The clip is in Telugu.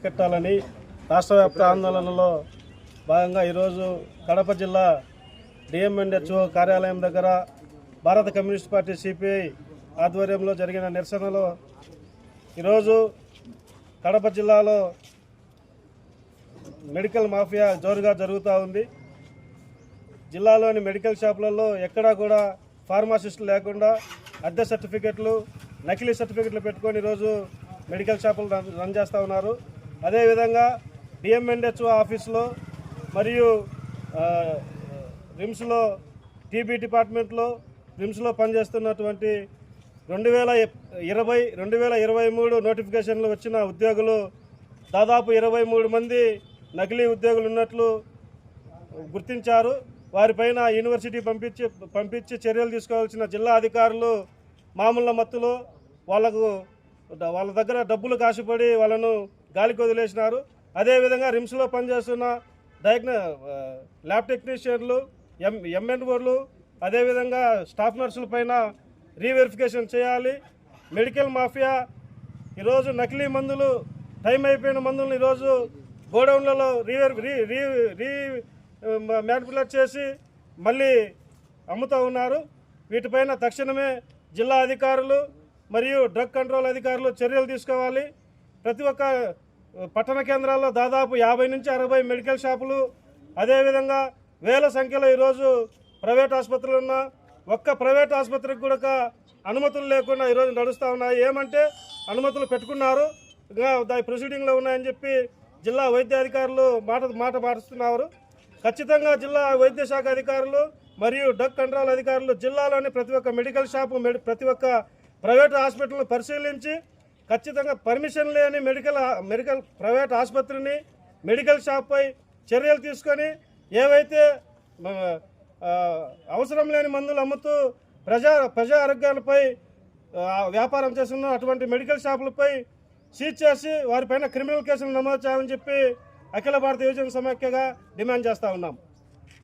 కట్టాలని రాష్ట్ర వ్యాప్త ఆందోళనలో భాగంగా ఈరోజు కడప జిల్లా డిఎంఎన్హెచ్ఓ కార్యాలయం దగ్గర భారత కమ్యూనిస్ట్ పార్టీ సిపిఐ ఆధ్వర్యంలో జరిగిన నిరసనలో ఈరోజు కడప జిల్లాలో మెడికల్ మాఫియా జోరుగా జరుగుతూ ఉంది. జిల్లాలోని మెడికల్ షాపులలో ఎక్కడా కూడా ఫార్మాసిస్టులు లేకుండా అద్దె సర్టిఫికెట్లు, నకిలీ సర్టిఫికెట్లు పెట్టుకొని ఈరోజు మెడికల్ షాపులు రన్ చేస్తూ ఉన్నారు. అదేవిధంగా డిఎంఎన్హెచ్ఓ ఆఫీసులో మరియు రిమ్స్లో టీబీ డిపార్ట్మెంట్లో రిమ్స్లో పనిచేస్తున్నటువంటి 2020-2023 నోటిఫికేషన్లు వచ్చిన ఉద్యోగులు దాదాపు 23 మంది నకిలీ ఉద్యోగులు ఉన్నట్లు గుర్తించారు. వారిపైన యూనివర్సిటీ పంపించి చర్యలు తీసుకోవాల్సిన జిల్లా అధికారులు మామూలు మత్తులో వాళ్ళ దగ్గర డబ్బులు కాసిపడి వాళ్ళను గాలికి వదిలేసినారు. అదేవిధంగా రిమ్స్లో పనిచేస్తున్న ల్యాబ్ టెక్నీషియన్లు, ఎంఎన్ఓలు, అదేవిధంగా స్టాఫ్ నర్సుల పైన రీవెరిఫికేషన్ చేయాలి. మెడికల్ మాఫియా ఈరోజు నకిలీ మందులు, టైం అయిపోయిన మందులను ఈరోజు గోడౌన్లలో మ్యానిపులేట్ చేసి మళ్ళీ అమ్ముతూ ఉన్నారు. వీటిపైన తక్షణమే జిల్లా అధికారులు మరియు డ్రగ్ కంట్రోల్ అధికారులు చర్యలు తీసుకోవాలి. ప్రతి ఒక్క పట్టణ కేంద్రాల్లో దాదాపు 50 నుంచి 60 మెడికల్ షాపులు, అదేవిధంగా వేల సంఖ్యలో ఈరోజు ప్రైవేట్ ఆసుపత్రులు ఉన్న ఒక్క ప్రైవేట్ ఆసుపత్రికి కూడా అనుమతులు లేకుండా ఈరోజు నడుస్తూ ఉన్నాయి. ఏమంటే అనుమతులు పెట్టుకున్నారు, దాని ప్రొసీడింగ్లో ఉన్నాయని చెప్పి జిల్లా వైద్యాధికారులు మాట మారుస్తున్నారు. ఖచ్చితంగా జిల్లా వైద్య శాఖ అధికారులు మరియు డ్రగ్ కంట్రోల్ అధికారులు జిల్లాలోని ప్రతి ఒక్క మెడికల్ షాపు, ప్రతి ఒక్క ప్రైవేట్ హాస్పిటల్ను పరిశీలించి ఖచ్చితంగా పర్మిషన్ లేని మెడికల్ ప్రైవేట్ ఆసుపత్రిని, మెడికల్ షాప్పై చర్యలు తీసుకొని ఏవైతే అవసరం లేని మందులు అమ్ముతూ ప్రజా ఆరోగ్యాలపై వ్యాపారం చేస్తున్న అటువంటి మెడికల్ షాపులపై సీజ్ చేసి వారిపైన క్రిమినల్ కేసులు నమోదు చేయాలని చెప్పి అఖిల భారత యువజన సమాఖ్యగా డిమాండ్ చేస్తూ ఉన్నాం.